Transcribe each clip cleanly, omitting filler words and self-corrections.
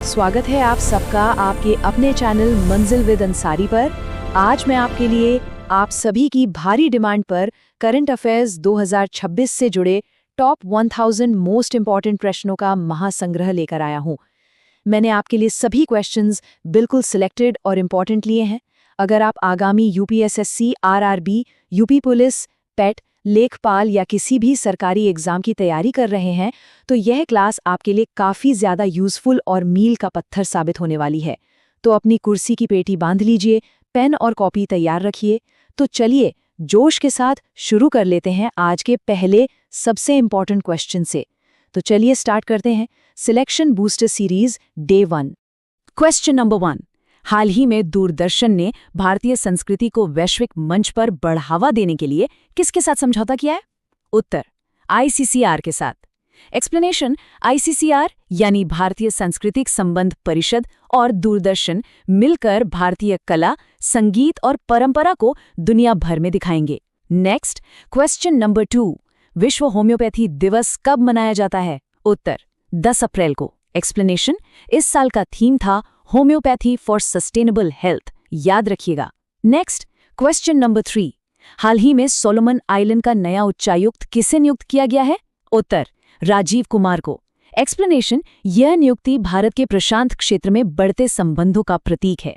स्वागत है आप सबका आपके अपने चैनल मंजिल विद अंसारी पर। आज मैं आपके लिए आप सभी की भारी डिमांड पर करंट अफेयर्स 2026 से जुड़े टॉप 1000 मोस्ट इंपॉर्टेंट प्रश्नों का महासंग्रह लेकर आया हूं। मैंने आपके लिए सभी क्वेश्चंस बिल्कुल सिलेक्टेड और इम्पॉर्टेंट लिए हैं। अगर आप आगामी यूपीएसएससी, आरआरबी, यूपी पुलिस, पेट, लेखपाल या किसी भी सरकारी एग्जाम की तैयारी कर रहे हैं तो यह क्लास आपके लिए काफ़ी ज़्यादा यूज़फुल और मील का पत्थर साबित होने वाली है। तो अपनी कुर्सी की पेटी बांध लीजिए, पेन और कॉपी तैयार रखिए। तो चलिए जोश के साथ शुरू कर लेते हैं आज के पहले सबसे इम्पॉर्टेंट क्वेश्चन से। तो चलिए स्टार्ट करते हैं selection booster series day 1। Question number 1। हाल ही में दूरदर्शन ने भारतीय संस्कृति को वैश्विक मंच पर बढ़ावा देने के लिए किसके साथ समझौता किया है? उत्तर आईसीसीआर के साथ। एक्सप्लेनेशन, आईसीसीआर यानी भारतीय सांस्कृतिक संबंध परिषद और दूरदर्शन मिलकर भारतीय कला, संगीत और परंपरा को दुनिया भर में दिखाएंगे। Next, question number 2। विश्व होम्योपैथी दिवस कब मनाया जाता है? उत्तर 10 अप्रैल को। एक्सप्लेनेशन, इस साल का थीम था होम्योपैथी फॉर सस्टेनेबल हेल्थ, याद रखिएगा। Next, question number 3। हाल ही में सोलोमन आइलैंड का नया उच्चायुक्त किसे नियुक्त किया गया है? उत्तर राजीव कुमार को। एक्सप्लेनेशन, यह नियुक्ति भारत के प्रशांत क्षेत्र में बढ़ते संबंधों का प्रतीक है।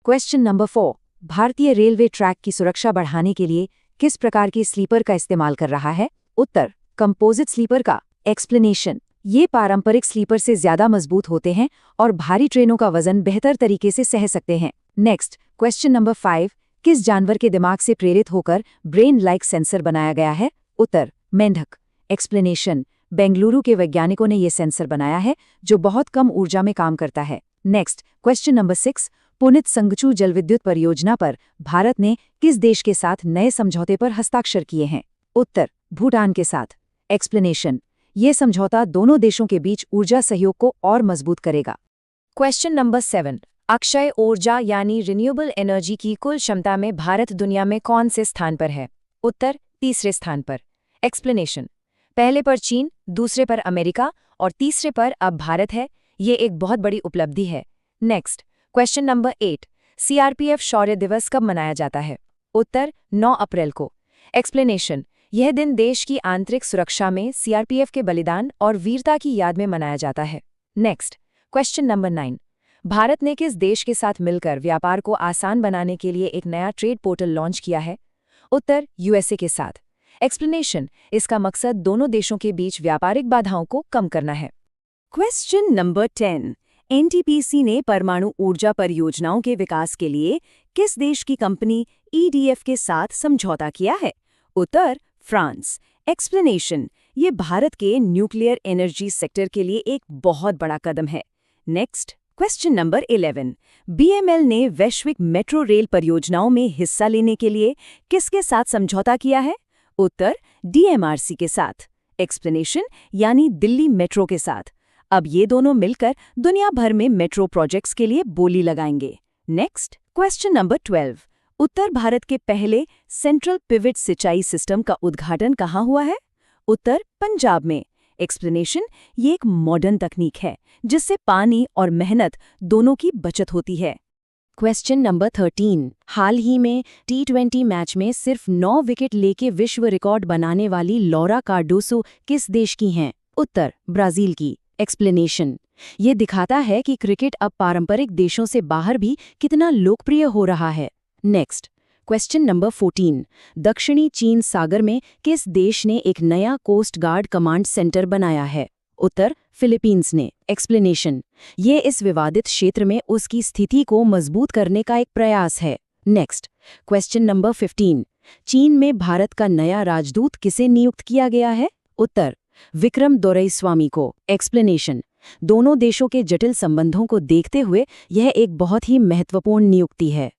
Question number 4। भारतीय रेलवे ट्रैक की सुरक्षा बढ़ाने के लिए किस प्रकार की स्लीपर का इस्तेमाल कर रहा है? उत्तर कंपोजिट स्लीपर का। एक्सप्लेनेशन, ये पारंपरिक स्लीपर से ज्यादा मजबूत होते हैं और भारी ट्रेनों का वजन बेहतर तरीके से सह सकते हैं। Next, question number 5। किस जानवर के दिमाग से प्रेरित होकर ब्रेन लाइक सेंसर बनाया गया है? उत्तर मेंढक। एक्सप्लेनेशन, बेंगलुरु के वैज्ञानिकों ने यह सेंसर बनाया है जो बहुत कम ऊर्जा में काम करता है। Next, question number 6। पुनित संगचू जलविद्युत परियोजना पर भारत ने किस देश के साथ नए समझौते पर हस्ताक्षर किए हैं? उत्तर भूटान के साथ। एक्सप्लेनेशन, ये समझौता दोनों देशों के बीच ऊर्जा सहयोग को और मजबूत करेगा। Question number 7। अक्षय ऊर्जा यानी रिन्यूएबल एनर्जी की कुल क्षमता में भारत दुनिया में कौन से स्थान पर है? उत्तर तीसरे स्थान पर। एक्सप्लेनेशन, पहले पर चीन, दूसरे पर अमेरिका और तीसरे पर अब भारत है। ये एक बहुत बड़ी उपलब्धि है। Next, question number 8। सीआरपीएफ शौर्य दिवस कब मनाया जाता है? उत्तर 9 अप्रैल को। एक्सप्लेनेशन, यह दिन देश की आंतरिक सुरक्षा में सीआरपीएफ के बलिदान और वीरता की याद में मनाया जाता है। Next, question number 9। भारत ने किस देश के साथ मिलकर व्यापार को आसान बनाने के लिए एक नया ट्रेड पोर्टल लॉन्च किया है? उत्तर यूएसए के साथ। एक्सप्लेनेशन, इसका मकसद दोनों देशों के बीच व्यापारिक बाधाओं को कम करना है। Question number 10। एनटीपीसी ने परमाणु ऊर्जा परियोजनाओं के विकास के लिए किस देश की कंपनी ईडीएफ के साथ समझौता किया है? उत्तर फ्रांस। एक्सप्लेनेशन, ये भारत के न्यूक्लियर एनर्जी सेक्टर के लिए एक बहुत बड़ा कदम है। Next, question number 11। बीएमएल ने वैश्विक मेट्रो रेल परियोजनाओं में हिस्सा लेने के लिए किसके साथ समझौता किया है? उत्तर डीएमआरसी के साथ। एक्सप्लेनेशन, यानी दिल्ली मेट्रो के साथ। अब ये दोनों मिलकर दुनिया भर में मेट्रो प्रोजेक्ट्स के लिए बोली लगाएंगे। Next, question number 12। उत्तर भारत के पहले सेंट्रल पिवट सिंचाई सिस्टम का उद्घाटन कहाँ हुआ है? उत्तर पंजाब में। एक्सप्लेनेशन, ये एक मॉडर्न तकनीक है जिससे पानी और मेहनत दोनों की बचत होती है। Question number 13। हाल ही में T20 मैच में सिर्फ 9 विकेट लेके विश्व रिकॉर्ड बनाने वाली लौरा कार्डोसो किस देश की हैं? उत्तर ब्राजील की। एक्सप्लेनेशन, ये दिखाता है कि क्रिकेट अब पारंपरिक देशों से बाहर भी कितना लोकप्रिय हो रहा है। Next, question number 14। दक्षिणी चीन सागर में किस देश ने एक नया कोस्ट गार्ड कमांड सेंटर बनाया है? उत्तर फिलीपींस ने। एक्सप्लेनेशन, ये इस विवादित क्षेत्र में उसकी स्थिति को मजबूत करने का एक प्रयास है। Next, question number 15। चीन में भारत का नया राजदूत किसे नियुक्त किया गया है? उत्तर विक्रम दोरईस्वामी को। एक्सप्लेनेशन, दोनों देशों के जटिल संबंधों को देखते हुए यह एक बहुत ही महत्वपूर्ण नियुक्ति है।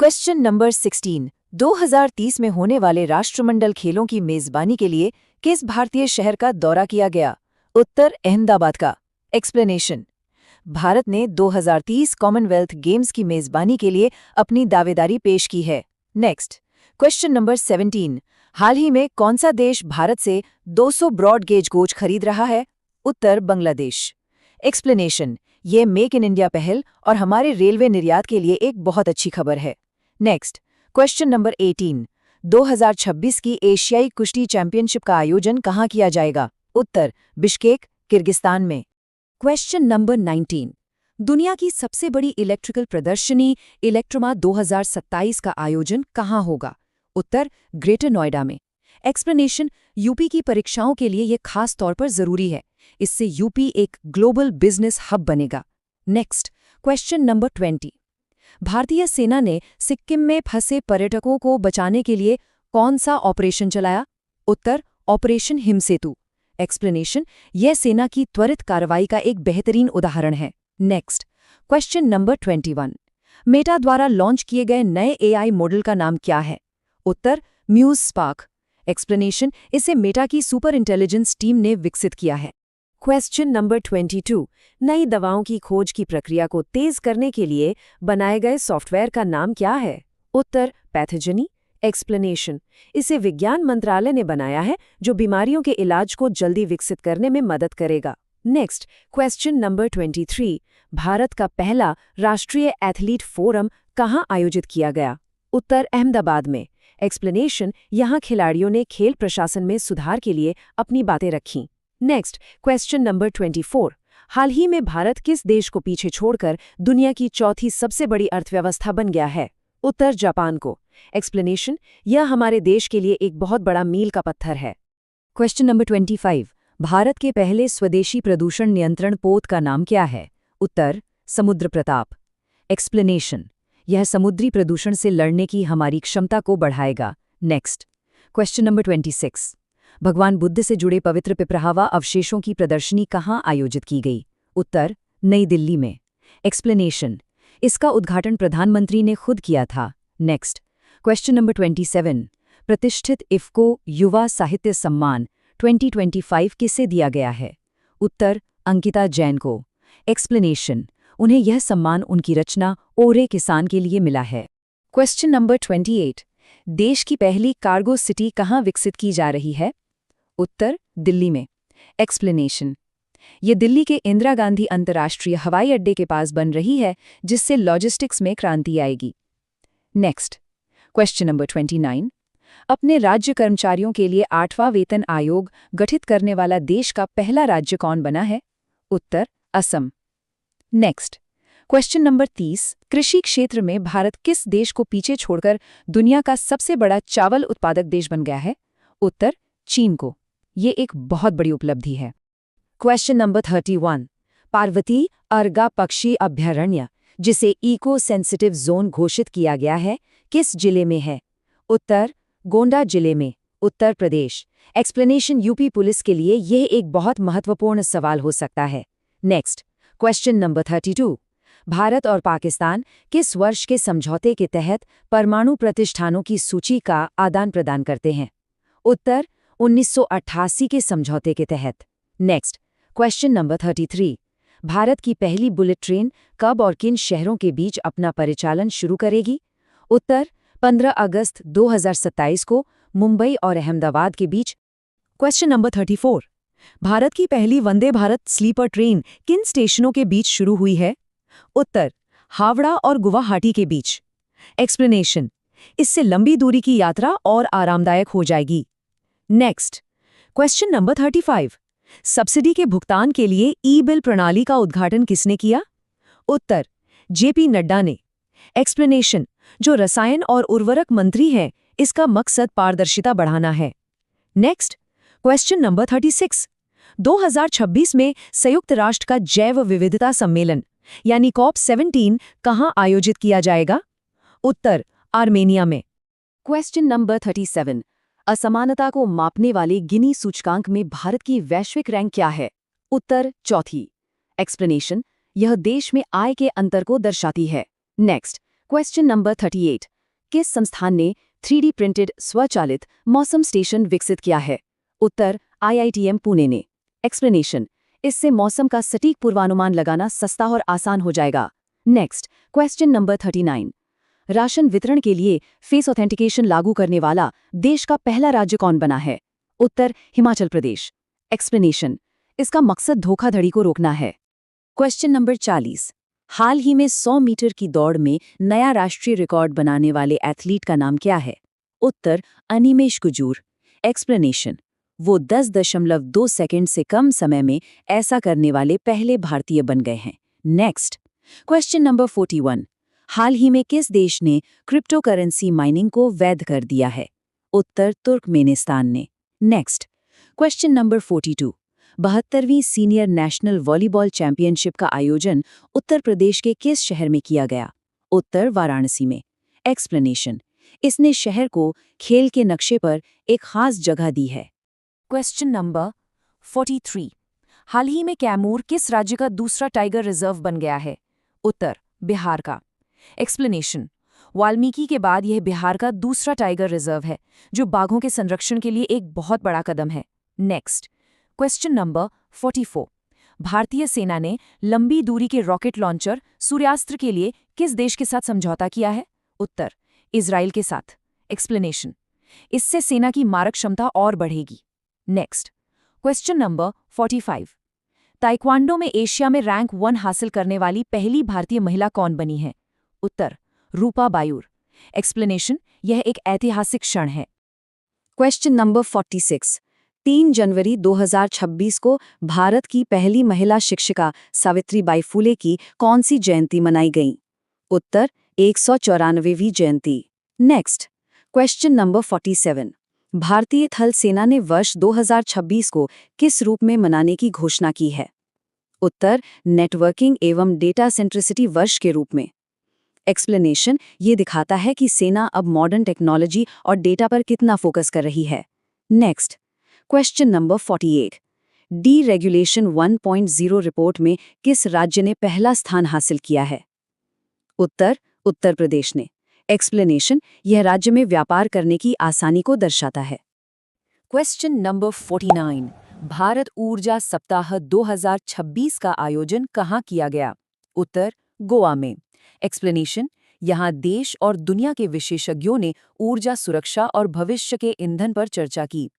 Question number 16। 2030 में होने वाले राष्ट्रमंडल खेलों की मेजबानी के लिए किस भारतीय शहर का दौरा किया गया? उत्तर अहमदाबाद का। एक्सप्लेनेशन, भारत ने 2030 कॉमनवेल्थ गेम्स की मेजबानी के लिए अपनी दावेदारी पेश की है। Next, question number 17। हाल ही में कौन सा देश भारत से 200 ब्रॉड गेज कोच खरीद रहा है? उत्तर बांग्लादेश। एक्सप्लेनेशन, ये मेक इन इंडिया पहल और हमारे रेलवे निर्यात के लिए एक बहुत अच्छी खबर है। Next, question number 18। 2026 की एशियाई कुश्ती चैंपियनशिप का आयोजन कहाँ किया जाएगा? उत्तर, बिश्केक, किर्गिस्तान में। Question number 19। दुनिया की सबसे बड़ी इलेक्ट्रिकल प्रदर्शनी इलेक्ट्रोमा 2027 का आयोजन कहाँ होगा? उत्तर, ग्रेटर नोएडा में। एक्सप्लेनेशन, यूपी की परीक्षाओं के लिए ये खास तौर पर जरूरी है। इससे यूपी एक ग्लोबल बिजनेस हब बनेगा। Next, question number 20। भारतीय सेना ने सिक्किम में फंसे पर्यटकों को बचाने के लिए कौन सा ऑपरेशन चलाया? उत्तर, ऑपरेशन हिमसेतु। एक्सप्लेनेशन, यह सेना की त्वरित कार्रवाई का एक बेहतरीन उदाहरण है। Next, question number 21। मेटा द्वारा लॉन्च किए गए नए एआई मॉडल का नाम क्या है? उत्तर, म्यूज स्पार्क। एक्सप्लेनेशन, इसे मेटा की सुपर इंटेलिजेंस टीम ने विकसित किया है। Question number 22। नई दवाओं की खोज की प्रक्रिया को तेज करने के लिए बनाए गए सॉफ्टवेयर का नाम क्या है? उत्तर, पैथोजेनी। एक्सप्लेनेशन, इसे विज्ञान मंत्रालय ने बनाया है जो बीमारियों के इलाज को जल्दी विकसित करने में मदद करेगा। Next, question number 23। भारत का पहला राष्ट्रीय एथलीट फोरम कहाँ आयोजित किया गया? उत्तर, अहमदाबाद में। एक्सप्लेनेशन, यहाँ खिलाड़ियों ने खेल प्रशासन में सुधार के लिए अपनी बातें रखीं। Next, question number 24। हाल ही में भारत किस देश को पीछे छोड़कर दुनिया की चौथी सबसे बड़ी अर्थव्यवस्था बन गया है? उत्तर, जापान को। एक्सप्लेनेशन, यह हमारे देश के लिए एक बहुत बड़ा मील का पत्थर है। Question number 25। भारत के पहले स्वदेशी प्रदूषण नियंत्रण पोत का नाम क्या है? उत्तर, समुद्र प्रताप। एक्सप्लेनेशन, यह समुद्री प्रदूषण से लड़ने की हमारी क्षमता को बढ़ाएगा। Next, question number 26। भगवान बुद्ध से जुड़े पवित्र पिपरावा अवशेषों की प्रदर्शनी कहाँ आयोजित की गई? उत्तर, नई दिल्ली में। एक्सप्लेनेशन, इसका उद्घाटन प्रधानमंत्री ने खुद किया था। Next, question number 27। प्रतिष्ठित इफ्को युवा साहित्य सम्मान 2025 किसे दिया गया है? उत्तर, अंकिता जैन को। एक्सप्लेनेशन, उन्हें यह सम्मान उनकी रचना ओरे किसान के लिए मिला है। Question number 28। देश की पहली कार्गो सिटी कहाँ विकसित की जा रही है? उत्तर, दिल्ली में। एक्सप्लेनेशन, ये दिल्ली के इंदिरा गांधी अंतर्राष्ट्रीय हवाई अड्डे के पास बन रही है, जिससे लॉजिस्टिक्स में क्रांति आएगी। Next, question number 29। अपने राज्य कर्मचारियों के लिए 8वां वेतन आयोग गठित करने वाला देश का पहला राज्य कौन बना है? उत्तर, असम। Next, question number 30। कृषि क्षेत्र में भारत किस देश को पीछे छोड़कर दुनिया का सबसे बड़ा चावल उत्पादक देश बन गया है? उत्तर, चीन को। ये एक बहुत बड़ी उपलब्धि है। Question number 31। पार्वती अर्गा पक्षी अभयारण्य, जिसे इको सेंसिटिव जोन घोषित किया गया है, किस जिले में है? उत्तर, गोंडा जिले में, Uttar Pradesh. Explanation, UP police के लिए यह एक बहुत महत्वपूर्ण सवाल हो सकता है। Next, question number 32। भारत और पाकिस्तान किस वर्ष के समझौते के तहत परमाणु प्रतिष्ठानों की सूची का आदान प्रदान करते हैं? उत्तर, 1988 के समझौते के तहत। Next, question number 33। भारत की पहली बुलेट ट्रेन कब और किन शहरों के बीच अपना परिचालन शुरू करेगी? उत्तर, 15 अगस्त 2027 को मुंबई और अहमदाबाद के बीच। Question number 34। भारत की पहली वंदे भारत स्लीपर ट्रेन किन स्टेशनों के बीच शुरू हुई है? उत्तर, हावड़ा और गुवाहाटी के बीच। एक्सप्लेनेशन, इससे लंबी दूरी की यात्रा और आरामदायक हो जाएगी। Next, question number 35। सब्सिडी के भुगतान के लिए ई-बिल प्रणाली का उद्घाटन किसने किया? उत्तर, जेपी नड्डा ने। एक्सप्लेनेशन, जो रसायन और उर्वरक मंत्री हैं, इसका मकसद पारदर्शिता बढ़ाना है। Next, question number 36। 2026 में संयुक्त राष्ट्र का जैव विविधता सम्मेलन यानी COP17 कहाँ आयोजित किया जाएगा? उत्तर, आर्मेनिया में। Question number 37। असमानता को मापने वाले गिनी सूचकांक में भारत की वैश्विक रैंक क्या है? उत्तर, चौथी। एक्सप्लेनेशन, यह देश में आय के अंतर को दर्शाती है। Next, question number 38। किस संस्थान ने 3D प्रिंटेड स्वचालित मौसम स्टेशन विकसित किया है? उत्तर, IITM पुणे ने। एक्सप्लेनेशन, इससे मौसम का सटीक पूर्वानुमान लगाना सस्ता और आसान हो जाएगा। Next, question number 39। राशन वितरण के लिए फेस ऑथेंटिकेशन लागू करने वाला देश का पहला राज्य कौन बना है? उत्तर, हिमाचल प्रदेश। एक्सप्लेनेशन, इसका मकसद धोखाधड़ी को रोकना है। Question number 40। हाल ही में 100 मीटर की दौड़ में नया राष्ट्रीय रिकॉर्ड बनाने वाले एथलीट का नाम क्या है? उत्तर अनिमेश कुजूर। एक्सप्लेनेशन, वो 10.2 सेकंड से कम समय में ऐसा करने वाले पहले भारतीय बन गए हैं। Next, question number 41। हाल ही में किस देश ने क्रिप्टो करेंसी माइनिंग को वैध कर दिया है? उत्तर तुर्कमेनिस्तान ने। Next, question number 42। 72वीं सीनियर नेशनल वॉलीबॉल चैंपियनशिप का आयोजन उत्तर प्रदेश के किस शहर में किया गया? उत्तर वाराणसी में। एक्सप्लेनेशन, इसने शहर को खेल के नक्शे पर एक खास जगह दी है। Question number 43। हाल ही में कैमूर किस राज्य का दूसरा टाइगर रिजर्व बन गया है? उत्तर बिहार का। एक्सप्लेनेशन, वाल्मीकि के बाद यह बिहार का दूसरा टाइगर रिजर्व है, जो बाघों के संरक्षण के लिए एक बहुत बड़ा कदम है। Next, question number 44। भारतीय सेना ने लंबी दूरी के रॉकेट लॉन्चर सूर्यास्त्र के लिए किस देश के साथ समझौता किया है? उत्तर इजराइल के साथ। एक्सप्लेनेशन, इससे सेना की मारक क्षमता और बढ़ेगी। Next, question number 45। ताइक्वांडो में एशिया में रैंक 1 हासिल करने वाली पहली भारतीय महिला कौन बनी है? उत्तर रूपा बायूर। एक्सप्लेनेशन, यह एक ऐतिहासिक क्षण है। Question number 46। 3 जनवरी 2026 को भारत की पहली महिला शिक्षिका सावित्रीबाई फुले की कौन सी जयंती मनाई गई? उत्तर 194वीं जयंती। Next, question number 47। भारतीय थल सेना ने वर्ष 2026 को किस रूप में मनाने की घोषणा की है? उत्तर नेटवर्किंग एवं डेटा सेंट्रिसिटी वर्ष के रूप में। एक्सप्लेनेशन, ये दिखाता है कि सेना अब मॉडर्न टेक्नोलॉजी और डेटा पर कितना फोकस कर रही है। Next, question number 48। D regulation 1.0 report में किस राज्य ने पहला स्थान हासिल किया है? उत्तर उत्तर प्रदेश ने। एक्सप्लेनेशन, यह राज्य में व्यापार करने की आसानी को दर्शाता है। Question number 49। भारत ऊर्जा सप्ताह 2026 का आयोजन कहाँ किया गया? उत्तर गोवा में। एक्सप्लेनेशन, यहाँ देश और दुनिया के विशेषज्ञों ने ऊर्जा सुरक्षा और भविष्य के ईंधन पर चर्चा की।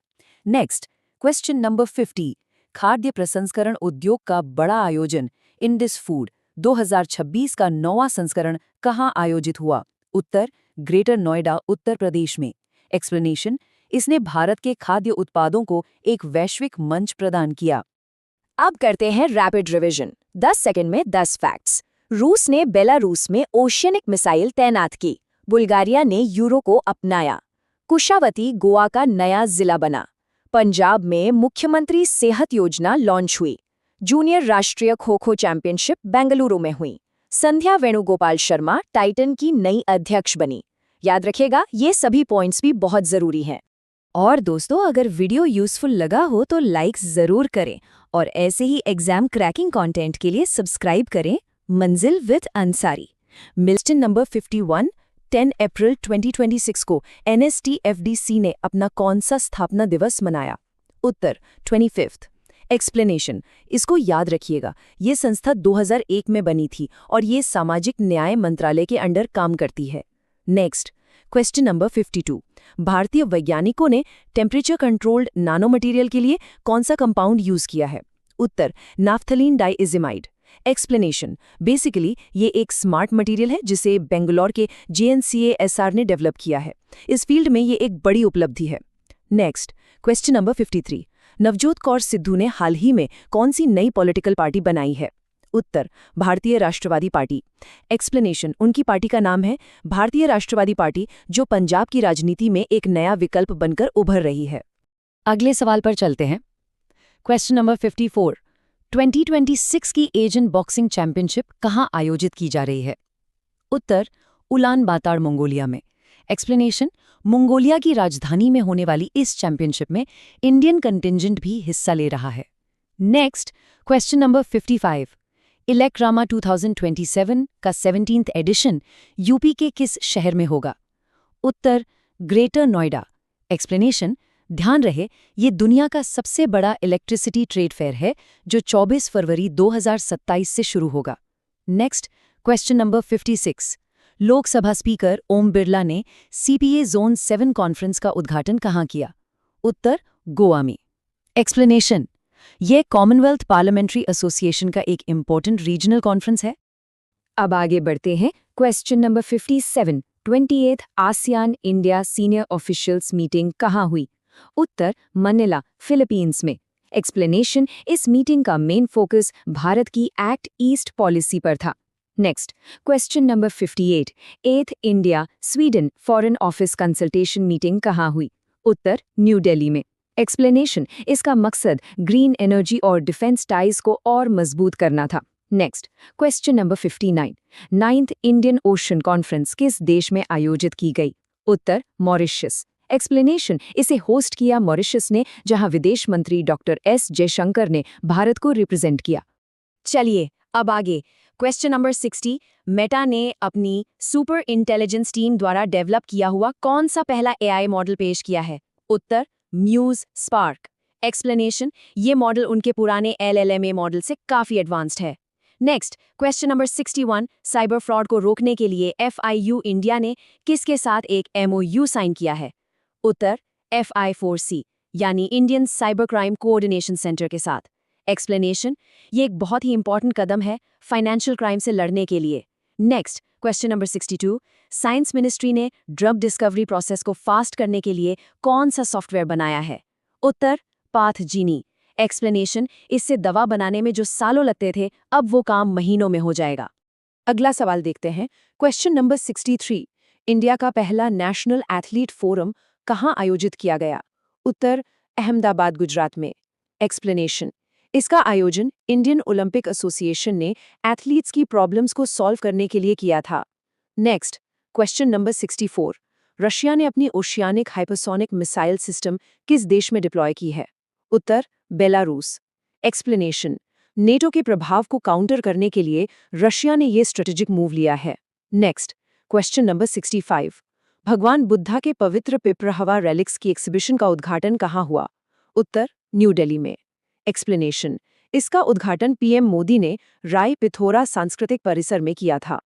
Next, question number 50। खाद्य प्रसंस्करण उद्योग का बड़ा आयोजन इंडिस फूड 2026 का 9वां संस्करण कहाँ आयोजित हुआ? उत्तर ग्रेटर नोएडा, उत्तर प्रदेश में। एक्सप्लेनेशन, इसने भारत के खाद्य उत्पादों को एक वैश्विक मंच प्रदान किया। अब करते हैं रैपिड रिवीजन। 10 सेकंड में 10 फैक्ट्स। रूस ने बेलारूस में ओशियनिक मिसाइल तैनात की। बुल्गारिया ने यूरो को अपनाया। कुशावती गोवा का नया जिला बना। पंजाब में मुख्यमंत्री सेहत योजना लॉन्च हुई। जूनियर राष्ट्रीय खो खो चैंपियनशिप बेंगलुरु में हुई। संध्या वेणुगोपाल शर्मा टाइटन की नई अध्यक्ष बनी। याद रखिएगा, ये सभी पॉइंट्स भी बहुत जरूरी हैं। और दोस्तों, अगर वीडियो यूजफुल लगा हो तो लाइक जरूर करें और ऐसे ही एग्जाम क्रैकिंग कंटेंट के लिए सब्सक्राइब करें मंजिल विद अंसारी। मिल्टन नंबर 51। 10 अप्रैल 2026 को NSTFDC ने अपना कौन सा स्थापना दिवस मनाया? उत्तर 25th। एक्सप्लेनेशन, इसको याद रखिएगा, ये संस्था 2001 में बनी थी और ये सामाजिक न्याय मंत्रालय के अंडर काम करती है। Next, question number 52। भारतीय वैज्ञानिकों ने टेम्परेचर कंट्रोल्ड नानो मटेरियल के लिए कौन सा कंपाउंड यूज किया है? उत्तर नाफ्थलीन डाइइजिमाइड। एक्सप्लेनेशन, बेसिकली ये एक स्मार्ट मटेरियल है जिसे बेंगलोर के JNCASR ने डेवलप किया है। इस फील्ड में ये एक बड़ी उपलब्धि है। Next, question number 53। Navjot Kaur Sidhu ने हाल ही में कौन सी नई पॉलिटिकल पार्टी बनाई है? उत्तर भारतीय राष्ट्रवादी पार्टी। एक्सप्लेनेशन, उनकी पार्टी का नाम है भारतीय राष्ट्रवादी पार्टी, जो पंजाब की राजनीति में एक नया विकल्प बनकर उभर रही है। अगले सवाल पर चलते हैं। Question number 54। 2026 की एशियन बॉक्सिंग चैंपियनशिप कहाँ आयोजित की जा रही है? उत्तर उलान बातार, मंगोलिया में। एक्सप्लेनेशन, मंगोलिया की राजधानी में होने वाली इस चैंपियनशिप में इंडियन कंटिंजेंट भी हिस्सा ले रहा है। Next, question number 55। इलेक्ट्रामा 2027 का 17th एडिशन यूपी के किस शहर में होगा? उत्तर ग्रेटर नोएडा। एक्सप्लेनेशन, ध्यान रहे, ये दुनिया का सबसे बड़ा इलेक्ट्रिसिटी ट्रेड फेयर है जो 24 फरवरी 2027 से शुरू होगा। Next, question number 56। Lok Sabha speaker Om Birla ने CPA जोन 7 कॉन्फ्रेंस का उद्घाटन कहाँ किया? उत्तर गोवा में। एक्सप्लेनेशन, ये कॉमनवेल्थ पार्लियामेंट्री एसोसिएशन का एक इम्पोर्टेंट रीजनल कॉन्फ्रेंस है। अब आगे बढ़ते हैं। Question number 57, 28th ASEAN India senior officials meeting कहाँ हुई? उत्तर, मनीला, फिलीपींस में। एक्सप्लेनेशन, इस मीटिंग का मेन फोकस भारत की एक्ट ईस्ट पॉलिसी पर था। Next, question number 58, 8th India Sweden foreign office consultation meeting कहाँ हुई? उत्तर, न्यू दिल्ली में। एक्सप्लेनेशन, इसका मकसद ग्रीन एनर्जी और डिफेंस टाइज को और मजबूत करना था। Next, question number 59, 9th Indian ocean conference किस देश में आयोजित की गई? उत्तर, मॉरिशस। एक्सप्लेनेशन, इसे होस्ट किया मॉरिशस ने, जहां विदेश मंत्री डॉक्टर एस जयशंकर ने भारत को रिप्रेजेंट किया। चलिए अब आगे। क्वेश्चन नंबर 60, मेटा ने अपनी सुपर इंटेलिजेंस टीम द्वारा डेवलप किया हुआ कौन सा पहला एआई मॉडल पेश किया है? उत्तर, म्यूज स्पार्क। एक्सप्लेनेशन, ये मॉडल उनके पुराने एलएलएमए मॉडल से काफी एडवांस्ड है। Next, question number 61, cyber fraud को रोकने के लिए एफआईयू इंडिया ने किसके साथ एक एमओयू साइन किया है? उत्तर, FI4C यानी Indian cyber crime coordination centre के साथ। एक्सप्लेनेशन, ये एक बहुत ही इंपॉर्टेंट कदम है फाइनेंशियल क्राइम से लड़ने के लिए। Next, question number 62, science ministry ने ड्रग डिस्कवरी प्रोसेस को फास्ट करने के लिए कौन सा सॉफ्टवेयर बनाया है? उत्तर, पाथजीनी। एक्सप्लेनेशन, इससे दवा बनाने में जो सालों लगते थे, अब वो काम महीनों में हो जाएगा। अगला सवाल देखते हैं। क्वेश्चन नंबर 63, इंडिया का पहला नेशनल एथलीट फोरम कहाँ आयोजित किया गया? उत्तर, अहमदाबाद, गुजरात में। एक्सप्लेनेशन, इसका आयोजन इंडियन ओलंपिक एसोसिएशन ने एथलीट्स की प्रॉब्लम्स को सॉल्व करने के लिए किया था। नेक्स्ट, क्वेश्चन नंबर 64, रशिया ने अपनी ओशियानिक हाइपरसोनिक मिसाइल सिस्टम किस देश में डिप्लॉय की है? उत्तर, बेलारूस। एक्सप्लेनेशन, नेटो के प्रभाव को काउंटर करने के लिए रशिया ने ये स्ट्रेटेजिक मूव लिया है। नेक्स्ट, क्वेश्चन नंबर 65, भगवान बुद्धा के पवित्र पिपरहवा रेलिक्स की एग्जीबिशन का उद्घाटन कहाँ हुआ? उत्तर, न्यू दिल्ली में। एक्सप्लेनेशन, इसका उद्घाटन पीएम मोदी ने राय पिथोरा सांस्कृतिक परिसर में किया था।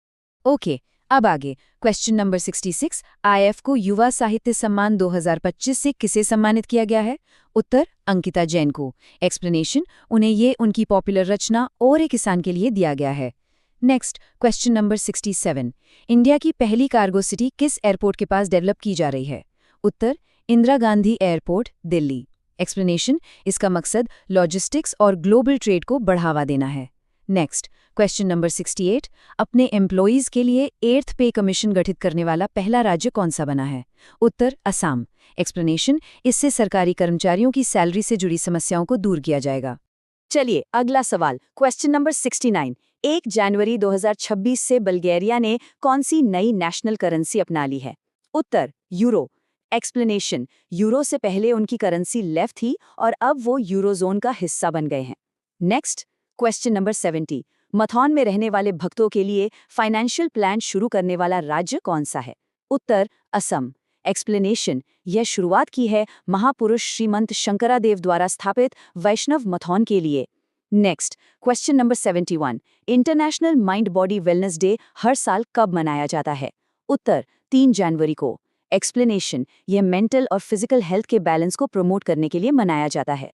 ओके, अब आगे। क्वेश्चन नंबर 66, आईएफ को युवा साहित्य सम्मान 2025 से किसे सम्मानित किया गया है? उत्तर, अंकिता जैन को। एक्सप्लेनेशन, उन्हें ये उनकी पॉपुलर रचना और एक किसान के लिए दिया गया है। नेक्स्ट, क्वेश्चन नंबर 67, इंडिया की पहली कार्गो सिटी किस एयरपोर्ट के पास डेवलप की जा रही है? उत्तर, इंदिरा गांधी एयरपोर्ट, दिल्ली। एक्सप्लेनेशन, इसका मकसद लॉजिस्टिक्स और ग्लोबल ट्रेड को बढ़ावा देना है। नेक्स्ट, क्वेश्चन नंबर 68, अपने एम्प्लॉयज़ के लिए 8th पे कमीशन गठित करने वाला पहला राज्य कौन सा बना है? उत्तर, असम। एक्सप्लेनेशन, इससे सरकारी कर्मचारियों की सैलरी से जुड़ी समस्याओं को दूर किया जाएगा। चलिए अगला सवाल। क्वेश्चन नंबर 69, 1 जनवरी 2026 से बल्गेरिया ने कौन सी नई नेशनल करेंसी अपना ली है? उत्तर, यूरो। एक्सप्लेनेशन, यूरो से पहले उनकी करेंसी लेफ्ट थी और अब वो यूरोजोन का हिस्सा बन गए हैं। नेक्स्ट, क्वेश्चन नंबर 70, मथौन में रहने वाले भक्तों के लिए फाइनेंशियल प्लान शुरू करने वाला राज्य कौन सा है? उत्तर, असम। एक्सप्लेनेशन, यह शुरुआत की है महापुरुष श्रीमंत शंकरादेव द्वारा स्थापित वैष्णव मथौन के लिए। Next, question number 71, international mind body wellness day हर साल कब मनाया जाता है? उत्तर, 3 जनवरी को। एक्सप्लेनेशन, यह मेंटल और फिजिकल हेल्थ के बैलेंस को प्रमोट करने के लिए मनाया जाता है।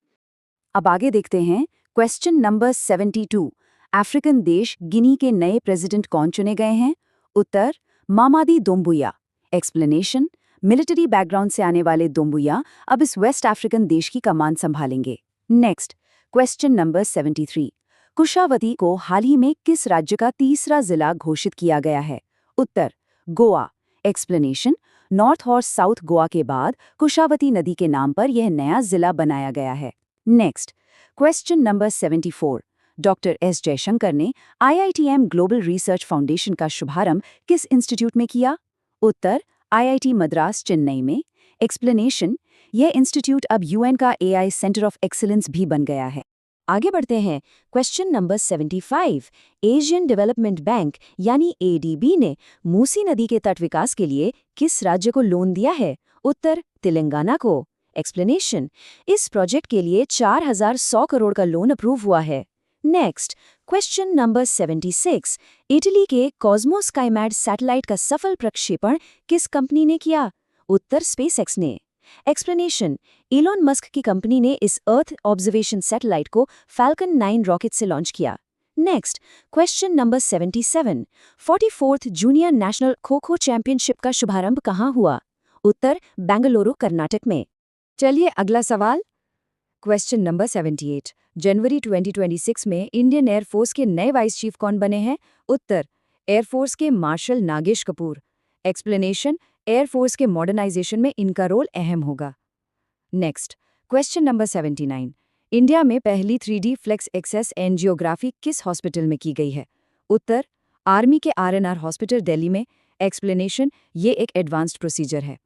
अब आगे देखते हैं। क्वेश्चन नंबर 72, अफ्रीकन देश गिनी के नए प्रेसिडेंट कौन चुने गए हैं? उत्तर, मामादी दोम्बुया। एक्सप्लेनेशन, मिलिट्री बैकग्राउंड से आने वाले दोम्बुया अब इस वेस्ट अफ्रीकन देश की कमान संभालेंगे। नेक्स्ट, क्वेश्चन नंबर 73, कुशावती को हाल ही में किस राज्य का तीसरा जिला घोषित किया गया है? उत्तर, गोवा। एक्सप्लेनेशन, नॉर्थ और साउथ गोवा के बाद कुशावती नदी के नाम पर यह नया जिला बनाया गया है। Next, question number 74, doctor S Jaishankar ने IITM ग्लोबल रिसर्च फाउंडेशन का शुभारंभ किस इंस्टीट्यूट में किया? उत्तर, IIT मद्रास, चेन्नई में। एक्सप्लेनेशन, यह इंस्टीट्यूट अब UN का AI सेंटर ऑफ एक्सीलेंस भी बन गया है। आगे बढ़ते हैं। Question number 75, Asian development bank यानी ADB ने मूसी नदी के तट विकास के लिए किस राज्य को लोन दिया है? उत्तर, तेलंगाना को। एक्सप्लेनेशन, इस प्रोजेक्ट के लिए 4100 करोड़ का लोन अप्रूव हुआ है। नेक्स्ट, क्वेश्चन नंबर 76, इटली के कॉस्मोस स्काईमैट सैटेलाइट का सफल प्रक्षेपण किस कंपनी ने किया? उत्तर, स्पेसएक्स ने। एक्सप्लेनेशन, इलॉन मस्क की कंपनी ने इस अर्थ ऑब्जर्वेशन सैटेलाइट को फैल्कन 9 रॉकेट से लॉन्च किया। Next, question number 77, 44th junior national kho kho championship का शुभारंभ कहाँ हुआ? उत्तर, बेंगलुरु, कर्नाटक में। चलिए अगला सवाल। क्वेश्चन नंबर 78, जनवरी 2026 में इंडियन एयरफोर्स के नए वाइस चीफ कौन बने हैं? उत्तर, एयरफोर्स के marshal Nagesh Kapoor. Explanation, air force के मॉडर्नाइजेशन में इनका रोल अहम होगा। नेक्स्ट, क्वेश्चन नंबर 79, इंडिया में पहली 3D फ्लेक्स एक्सेस एंजियोग्राफी किस हॉस्पिटल में की गई है? उत्तर, आर्मी के RNR हॉस्पिटल दिल्ली में। एक्सप्लेनेशन, ये एक एडवांस्ड प्रोसीजर है।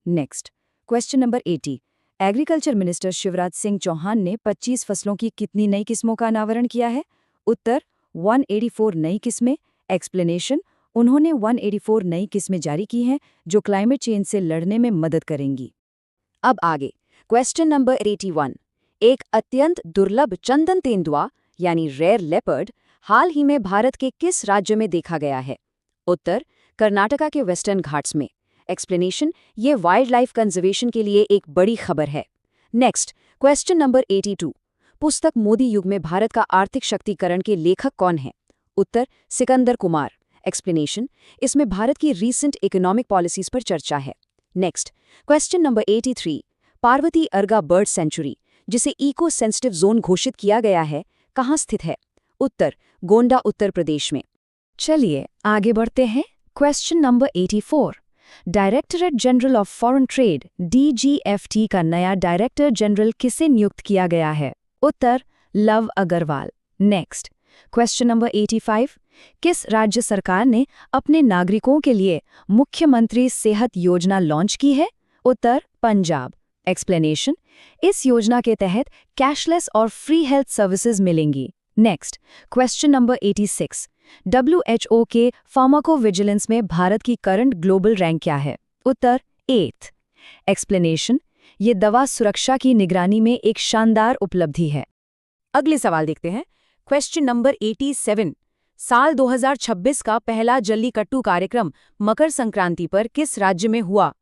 Next, question number 80, agriculture minister Shivraj Singh Chouhan ने 25 फसलों की कितनी नई किस्मों का अनावरण किया है? उत्तर, 184 नई किस्में। एक्सप्लेनेशन, उन्होंने 184 नई किस्में जारी की हैं जो क्लाइमेट चेंज से लड़ने में मदद करेंगी। अब आगे, क्वेश्चन नंबर 81, एक अत्यंत दुर्लभ चंदन तेंदुआ यानी रेयर लेपर्ड हाल ही में भारत के किस राज्य में देखा गया है? उत्तर, कर्नाटका के वेस्टर्न घाट्स में। एक्सप्लेनेशन, ये वाइल्ड लाइफ कंजर्वेशन के लिए एक बड़ी खबर है। नेक्स्ट, क्वेश्चन नंबर 82, पुस्तक मोदी युग में भारत का आर्थिक शक्तिकरण के लेखक कौन है? उत्तर, सिकंदर कुमार। एक्सप्लेनेशन, इसमें भारत की रीसेंट इकोनॉमिक पॉलिसीज पर चर्चा है। Next, question number 83, Parvati अर्गा bird sanctuary, जिसे इको सेंसिटिव जोन घोषित किया गया है, कहाँ स्थित है? उत्तर, गोंडा, उत्तर प्रदेश में। चलिए आगे बढ़ते हैं। Question number 84, directorate general of foreign trade DGFT का नया डायरेक्टर जनरल किसे नियुक्त किया गया है? उत्तर, Lav Agarwal. Next, question number 85, किस राज्य सरकार ने अपने नागरिकों के लिए मुख्यमंत्री सेहत योजना लॉन्च की है? उत्तर, पंजाब। एक्सप्लेनेशन, इस योजना के तहत कैशलेस और फ्री हेल्थ सर्विसेज मिलेंगी। नेक्स्ट, क्वेश्चन नंबर 86, WHO के फार्माकोविजिलेंस में भारत की करंट ग्लोबल रैंक क्या है? उत्तर, 8th। एक्सप्लेनेशन, ये दवा सुरक्षा की निगरानी में एक शानदार उपलब्धि है। अगले सवाल देखते हैं। क्वेश्चन नंबर 87, साल 2026 का पहला जल्लीकट्टू कार्यक्रम मकर संक्रांति पर किस राज्य में हुआ?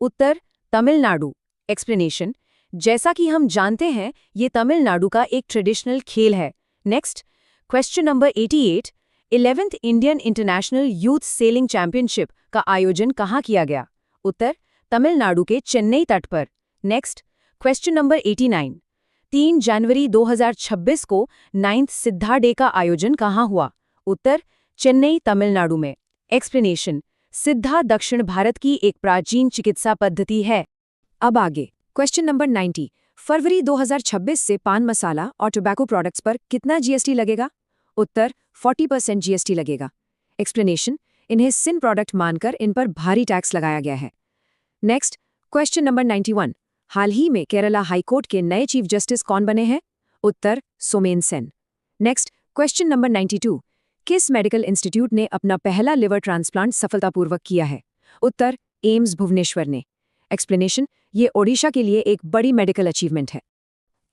उत्तर, तमिलनाडु। एक्सप्लेनेशन, जैसा कि हम जानते हैं ये तमिलनाडु का एक ट्रेडिशनल खेल है। Next, question number 88, 11th Indian international youth selling championship का आयोजन कहाँ किया गया? उत्तर, तमिलनाडु के चेन्नई तट पर। नेक्स्ट, क्वेश्चन नंबर 89, 3 जनवरी 2026 को 9th सिद्धा डे का आयोजन कहाँ हुआ? उत्तर, चेन्नई, तमिलनाडु में। एक्सप्लेनेशन, सिद्धा दक्षिण भारत की एक प्राचीन चिकित्सा पद्धति है। अब आगे, क्वेश्चन नंबर 90, फरवरी 2026 से पान मसाला और टोबैको प्रोडक्ट्स पर कितना GST लगेगा? उत्तर, 40% GST लगेगा। एक्सप्लेनेशन, इन्हें सिन प्रोडक्ट मानकर इन पर भारी टैक्स लगाया गया है। नेक्स्ट, क्वेश्चन नंबर 91, हाल ही में केरला हाईकोर्ट के नए चीफ जस्टिस कौन बने हैं? उत्तर, Somen Sen. Next, question number 92, किस मेडिकल इंस्टीट्यूट ने अपना पहला लिवर ट्रांसप्लांट सफलतापूर्वक किया है? उत्तर, एम्स भुवनेश्वर ने। एक्सप्लेनेशन, ये ओडिशा के लिए एक बड़ी मेडिकल अचीवमेंट है।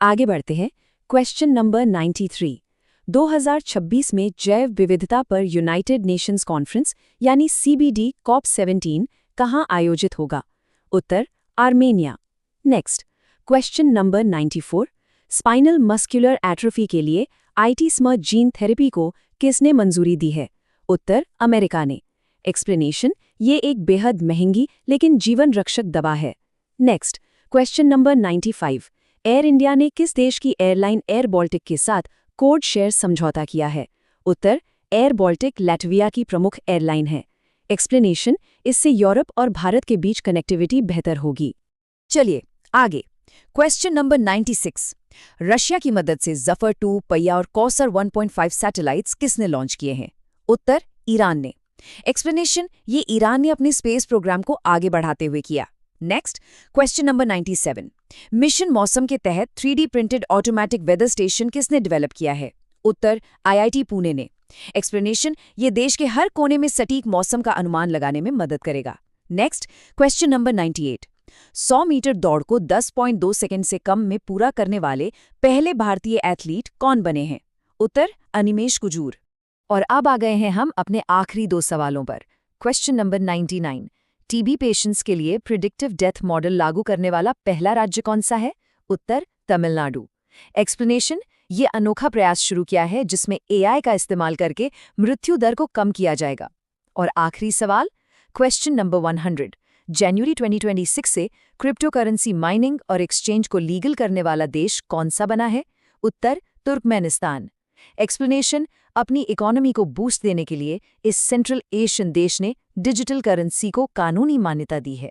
आगे बढ़ते हैं। क्वेश्चन नंबर 93, 2026 में जैव विविधता पर यूनाइटेड नेशंस कॉन्फ्रेंस यानी CBD COP17 कहाँ आयोजित होगा? उत्तर, Armenia. Next, question number 94, spinal muscular atrophy के लिए ITSM जीन थेरेपी को किसने मंजूरी दी है? उत्तर, अमेरिका ने। एक्सप्लेनेशन, ये एक बेहद महंगी लेकिन जीवन रक्षक दवा है। Next, question number 95, air India ने किस देश की एयरलाइन एयर बाल्टिक के साथ कोड शेयर समझौता किया है? उत्तर, एयर बाल्टिक लैटविया की प्रमुख एयरलाइन है। एक्सप्लेनेशन, इससे यूरोप और भारत के बीच कनेक्टिविटी बेहतर होगी। चलिए आगे, क्वेश्चन नंबर 96, रशिया की मदद से जफर 2, पय्या और कौसर 1.5 सैटेलाइट्स किसने लॉन्च किए हैं? उत्तर, ईरान ने। एक्सप्लेनेशन, ये ईरान ने अपने स्पेस प्रोग्राम को आगे बढ़ाते हुए किया। नेक्स्ट, क्वेश्चन नंबर 97, मिशन मौसम के तहत 3D printed automatic weather station किसने डेवलप किया है? उत्तर, IIT पुणे ने। एक्सप्लेनेशन, ये देश के हर कोने में सटीक मौसम का अनुमान लगाने में मदद करेगा। नेक्स्ट, क्वेश्चन नंबर 98, 100 मीटर दौड़ को 10.2 सेकंड से कम में पूरा करने वाले पहले भारतीय एथलीट कौन बने हैं? उत्तर, अनिमेश कुजूर। और अब आ गए हैं हम अपने आखिरी 2 सवालों पर। क्वेश्चन नंबर 99, टीबी पेशेंट्स के लिए प्रिडिक्टिव डेथ मॉडल लागू करने वाला पहला राज्य कौन सा है? उत्तर तमिलनाडु। एक्सप्लेनेशन, ये अनोखा प्रयास शुरू किया है जिसमें एआई का इस्तेमाल करके मृत्यु दर को कम किया जाएगा। और आखिरी सवाल, क्वेश्चन नंबर 100, जनवरी 2026 से क्रिप्टो करेंसी माइनिंग और एक्सचेंज को लीगल करने वाला देश कौन सा बना है? उत्तर तुर्कमेनिस्तान। एक्सप्लेनेशन, अपनी इकोनॉमी को बूस्ट देने के लिए इस सेंट्रल एशियन देश ने डिजिटल करेंसी को कानूनी मान्यता दी है।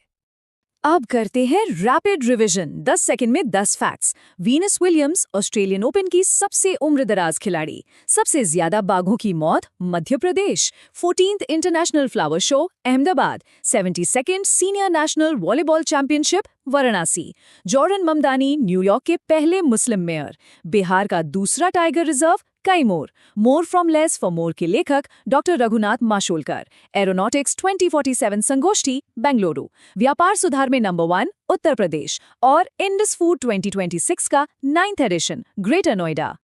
अब करते हैं रैपिड रिवीजन, 10 सेकंड में 10 facts. Venus Williams Australian open की सबसे उम्रदराज खिलाड़ी। सबसे ज्यादा बाघों की मौत Madhya Pradesh. 14th international flower show Ahmedabad. 72nd senior national volleyball championship Varanasi. Jordan Mamdani New York के पहले मुस्लिम मेयर। बिहार का दूसरा tiger reserve Kaimur. More from less for more के लेखक डॉक्टर रघुनाथ माशोलकर। एरोनॉटिक्स 2047 संगोष्ठी बेंगलुरु। व्यापार सुधार में नंबर 1 उत्तर प्रदेश। और इंडस फूड 2026 का 9th एडिशन ग्रेटर नोएडा।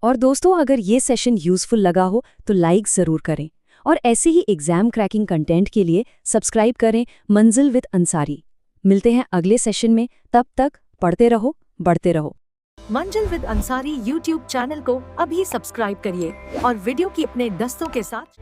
और दोस्तों, अगर ये सेशन यूजफुल लगा हो तो लाइक जरूर करें और ऐसे ही एग्जाम क्रैकिंग कंटेंट के लिए सब्सक्राइब करें मंजिल विद अंसारी। मिलते हैं अगले सेशन में, तब तक पढ़ते रहो, बढ़ते रहो। मंजिल विद अंसारी यूट्यूब चैनल को अभी सब्सक्राइब करिए और वीडियो की अपने दोस्तों के साथ